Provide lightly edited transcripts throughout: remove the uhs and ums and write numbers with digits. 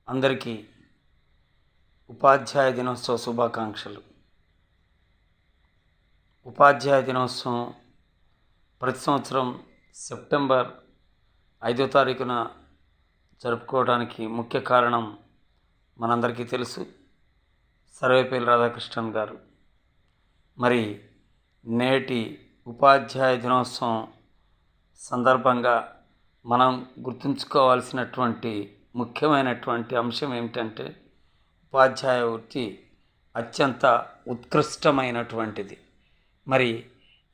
అందరికీ ఉపాధ్యాయ దినోత్సవ శుభాకాంక్షలు. ఉపాధ్యాయ దినోత్సవం ప్రతి సంవత్సరం సెప్టెంబర్ 5వ తారీఖున జరుపుకోవడానికి ముఖ్య కారణం మనందరికీ తెలుసు, సర్వేపల్లి రాధాకృష్ణన్ గారు. మరి నేటి ఉపాధ్యాయ దినోత్సవం సందర్భంగా మనం గుర్తుంచుకోవాల్సినటువంటి ముఖ్యమైనటువంటి అంశం ఏమిటంటే, ఉపాధ్యాయ వృత్తి అత్యంత ఉత్కృష్టమైనటువంటిది. మరి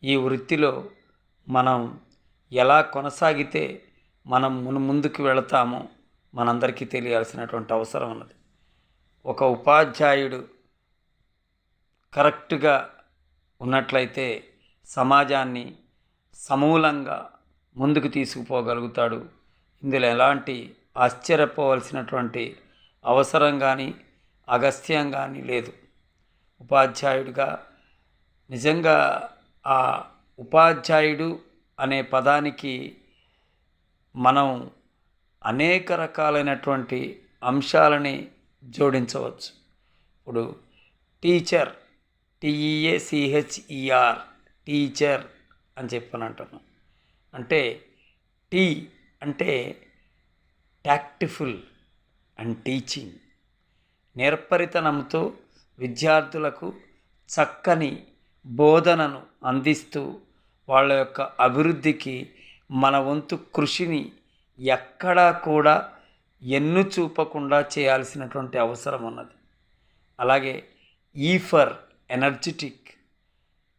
ఈ వృత్తిలో మనం ఎలా కొనసాగితే మనం ముందుకు వెళతామో మనందరికీ తెలియాల్సినటువంటి అవసరం ఉన్నది. ఒక ఉపాధ్యాయుడు కరెక్ట్గా ఉన్నట్లయితే సమాజాన్ని సమూలంగా ముందుకు తీసుకుపోగలుగుతాడు. ఇందులో ఎలాంటి ఆశ్చర్యపోవలసినటువంటి అవసరం కానీ అగస్త్యం కానీ లేదు. ఉపాధ్యాయుడిగా నిజంగా ఆ ఉపాధ్యాయుడు అనే పదానికి మనం అనేక రకాలైనటువంటి అంశాలని జోడించవచ్చు. ఇప్పుడు టీచర్, TEACHER, టీచర్ అని చెప్పని అంటున్నాం. అంటే టీ అంటే టాక్టిఫుల్ అండ్ టీచింగ్, నేర్పరితనంతో విద్యార్థులకు చక్కని బోధనను అందిస్తూ వాళ్ళ యొక్క అభివృద్ధికి మన వంతు కృషిని ఎక్కడా కూడా ఎన్ను చూపకుండా చేయాల్సినటువంటి అవసరం ఉన్నది. అలాగే for energetic,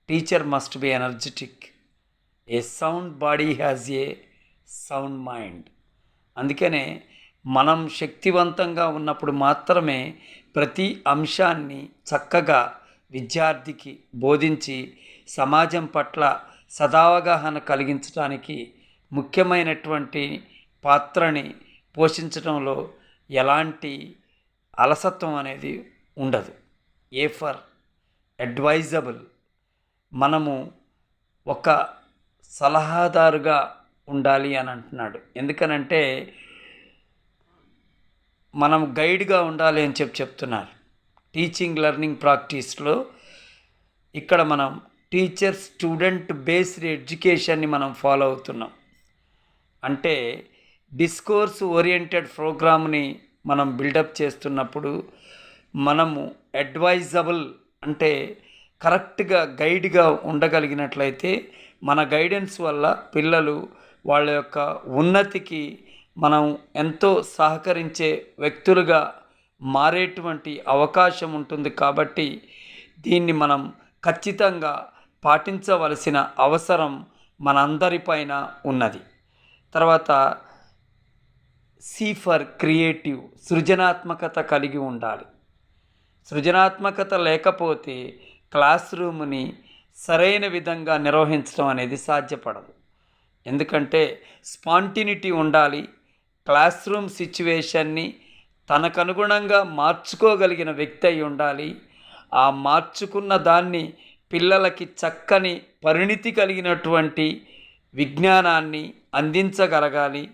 teacher must be energetic. A sound body has a sound mind. అందుకనే మనం శక్తివంతంగా ఉన్నప్పుడు మాత్రమే ప్రతి అంశాన్ని చక్కగా విద్యార్థికి బోధించి సమాజం పట్ల సదావగాహన కలిగించడానికి ముఖ్యమైనటువంటి పాత్రని పోషించడంలో ఎలాంటి అలసత్వం అనేది ఉండదు. ఫర్ అడ్వైజబుల్, మనము ఒక సలహాదారుగా ఉండాలి అని అంటున్నాడు. ఎందుకనంటే మనం గైడ్గా ఉండాలి అని చెప్తున్నారు. టీచింగ్ లెర్నింగ్ ప్రాక్టీస్లో ఇక్కడ మనం టీచర్ స్టూడెంట్ బేస్డ్ ఎడ్యుకేషన్ని మనం ఫాలో అవుతున్నాం. అంటే డిస్కోర్స్ ఓరియంటెడ్ ప్రోగ్రామ్ని మనం బిల్డప్ చేస్తున్నప్పుడు మనము అడ్వైజబుల్ అంటే కరెక్ట్గా గైడ్గా ఉండగలిగినట్లయితే మన గైడెన్స్ వల్ల పిల్లలు వాళ్ళ యొక్క ఉన్నతికి మనం ఎంతో సహకరించే వ్యక్తులుగా మారేటువంటి అవకాశం ఉంటుంది. కాబట్టి దీన్ని మనం ఖచ్చితంగా పాటించవలసిన అవసరం మనందరిపైన ఉన్నది. తర్వాత ఫర్ క్రియేటివ్, సృజనాత్మకత కలిగి ఉండాలి. సృజనాత్మకత లేకపోతే క్లాస్ రూమ్ని సరైన విధంగా నిర్వహించడం అనేది సాధ్యపడదు. ఎందుకంటే స్పాంటినిటీ ఉండాలి. క్లాస్ రూమ్ సిచ్యువేషన్ని తనకనుగుణంగా మార్చుకోగలిగిన వ్యక్తి అయి ఉండాలి. ఆ మార్చుకున్న దాన్ని పిల్లలకి చక్కని పరిణితి కలిగినటువంటి విజ్ఞానాన్ని అందించగలగాలి.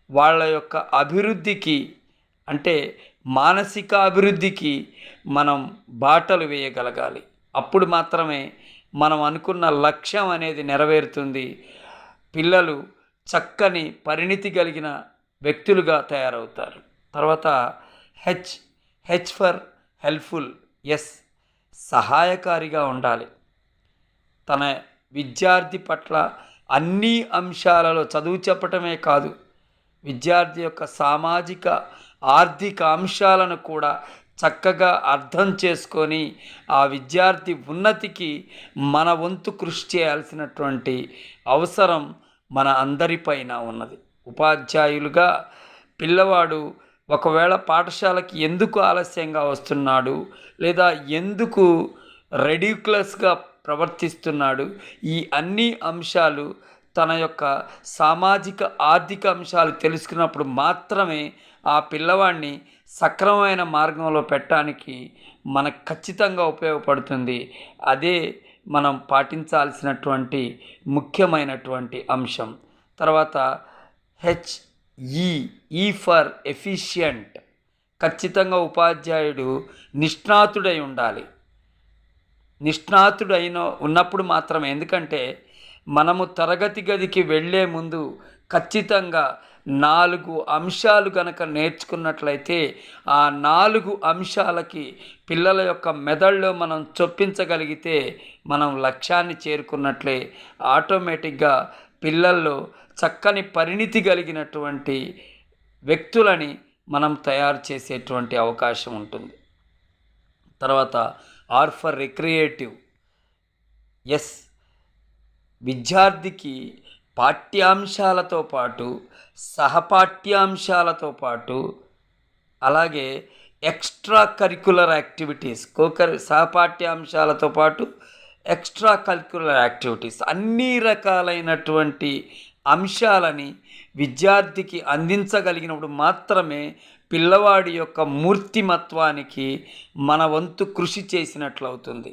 వాళ్ళ యొక్క అభివృద్ధికి అంటే మానసిక అభివృద్ధికి మనం బాటలు వేయగలగాలి. అప్పుడు మాత్రమే మనం అనుకున్న లక్ష్యం అనేది నెరవేరుతుంది. పిల్లలు చక్కని పరిణితి కలిగిన వ్యక్తులుగా తయారవుతారు. తర్వాత హెచ్ ఫర్ హెల్ప్ఫుల్, సహాయకారిగా ఉండాలి. తన విద్యార్థి పట్ల అన్ని అంశాలలో చదువు చెప్పటమే కాదు, విద్యార్థి యొక్క సామాజిక ఆర్థిక అంశాలను కూడా చక్కగా అర్థం చేసుకొని ఆ విద్యార్థి ఉన్నతికి మన వంతు కృషి చేయాల్సినటువంటి అవసరం మన అందరిపైన ఉన్నది. ఉపాధ్యాయులుగా పిల్లవాడు ఒకవేళ పాఠశాలకి ఎందుకు ఆలస్యంగా వస్తున్నాడు లేదా ఎందుకు రెడ్యూక్లస్గా ప్రవర్తిస్తున్నాడు, ఈ అన్ని అంశాలు తన యొక్క సామాజిక ఆర్థిక అంశాలు తెలుసుకున్నప్పుడు మాత్రమే ఆ పిల్లవాడిని సక్రమమైన మార్గంలో పెట్టడానికి మనకు ఖచ్చితంగా ఉపయోగపడుతుంది. అదే మనం పాటించాల్సినటువంటి ముఖ్యమైనటువంటి అంశం. తర్వాత ఈ ఫర్ ఎఫిషియంట్, ఖచ్చితంగా ఉపాధ్యాయుడు నిష్ణాతుడై ఉండాలి. నిష్ణాతుడైన ఉన్నప్పుడు మాత్రమే, ఎందుకంటే మనము తరగతి గదికి వెళ్ళే ముందు ఖచ్చితంగా 4 అంశాలు కనుక నేర్చుకున్నట్లయితే ఆ 4 అంశాలకి పిల్లల యొక్క మెదడులో మనం చొప్పించగలిగితే మనం లక్ష్యాన్ని చేరుకున్నట్లే. ఆటోమేటిక్గా పిల్లల్లో చక్కని పరిణితి కలిగినటువంటి వ్యక్తులని మనం తయారు చేసేటువంటి అవకాశం ఉంటుంది. తర్వాత ఆర్ ఫర్ రిక్రియేటివ్. ఎస్, విద్యార్థికి పాఠ్యాంశాలతో పాటు సహపాఠ్యాంశాలతో పాటు అలాగే ఎక్స్ట్రా కరిక్యులర్ యాక్టివిటీస్, సహపాఠ్యాంశాలతో పాటు ఎక్స్ట్రా కరిక్యులర్ యాక్టివిటీస్, అన్ని రకాలైనటువంటి అంశాలని విద్యార్థికి అందించగలిగినప్పుడు మాత్రమే పిల్లవాడి యొక్క మూర్తిమత్వానికి మన వంతు కృషి చేసినట్లవుతుంది.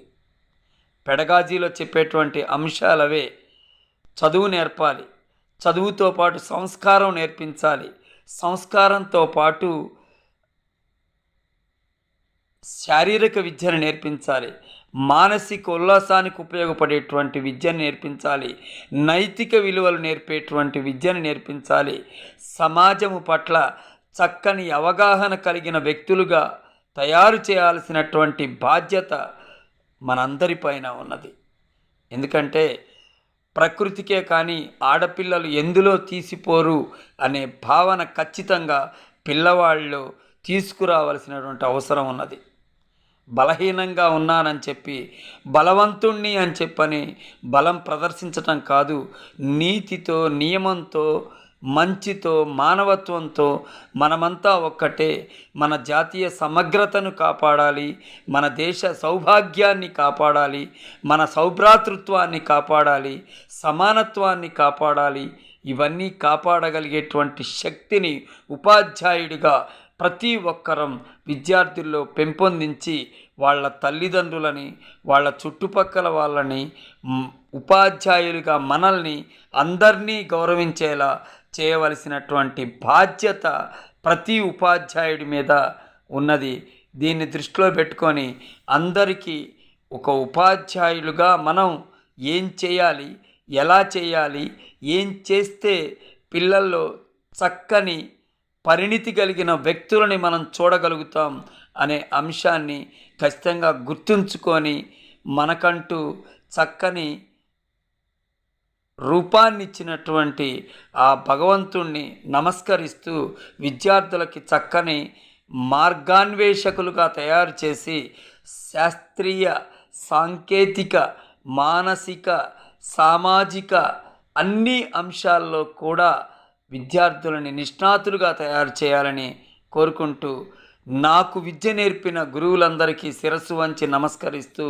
పెడగాజీలో చెప్పేటువంటి అంశాలవే. చదువు నేర్పాలి, చదువుతో పాటు సంస్కారం నేర్పించాలి, సంస్కారంతో పాటు శారీరక విద్యను నేర్పించాలి, మానసిక ఉల్లాసానికి ఉపయోగపడేటువంటి విద్యను నేర్పించాలి, నైతిక విలువలు నేర్పేటువంటి విద్యను నేర్పించాలి, సమాజము పట్ల చక్కని అవగాహన కలిగిన వ్యక్తులుగా తయారు చేయాల్సినటువంటి బాధ్యత మనందరిపైన ఉన్నది. ఎందుకంటే ప్రకృతికే కానీ ఆడపిల్లలు ఎందులో తీసిపోరు అనే భావన ఖచ్చితంగా పిల్లవాళ్ళు తీసుకురావాల్సినటువంటి అవసరం ఉన్నది. బలహీనంగా ఉన్నానని చెప్పి బలవంతుణ్ణి అని చెప్పని బలం ప్రదర్శించటం కాదు. నీతితో, నియమంతో, మంచితో, మానవత్వంతో మనమంతా ఒక్కటే. మన జాతీయ సమగ్రతను కాపాడాలి, మన దేశ సౌభాగ్యాన్ని కాపాడాలి, మన సౌభ్రాతృత్వాన్ని కాపాడాలి, సమానత్వాన్ని కాపాడాలి. ఇవన్నీ కాపాడగలిగేటువంటి శక్తిని ఉపాధ్యాయుడిగా ప్రతి ఒక్కరం విద్యార్థుల్లో పెంపొందించి వాళ్ళ తల్లిదండ్రులని, వాళ్ళ చుట్టుపక్కల వాళ్ళని, ఉపాధ్యాయులుగా మనల్ని అందరినీ గౌరవించేలా చేయవలసినటువంటి బాధ్యత ప్రతి ఉపాధ్యాయుడి మీద ఉన్నది. దీన్ని దృష్టిలో పెట్టుకొని అందరికీ ఒక ఉపాధ్యాయులుగా మనం ఏం చేయాలి, ఎలా చేయాలి, ఏం చేస్తే పిల్లల్లో చక్కని పరిణితి కలిగిన వ్యక్తులని మనం చూడగలుగుతాం అనే అంశాన్ని ఖచ్చితంగా గుర్తుంచుకొని మనకంటూ చక్కని రూపాన్నిచ్చినటువంటి ఆ భగవంతుణ్ణి నమస్కరిస్తూ విద్యార్థులకి చక్కని మార్గాన్వేషకులుగా తయారు చేసి శాస్త్రీయ, సాంకేతిక, మానసిక, సామాజిక అన్ని అంశాల్లో కూడా విద్యార్థులని నిష్ణాతులుగా తయారు చేయాలని కోరుకుంటూ నాకు విద్య నేర్పిన గురువులందరికీ శిరస్సు వంచి నమస్కరిస్తూ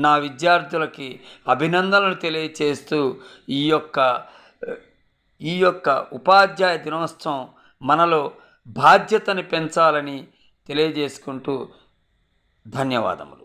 నా విద్యార్థులకి అభినందనలు తెలియచేస్తూ ఈ యొక్క ఉపాధ్యాయ దినోత్సవం మనలో బాధ్యతని పెంచాలని తెలియజేసుకుంటూ ధన్యవాదములు.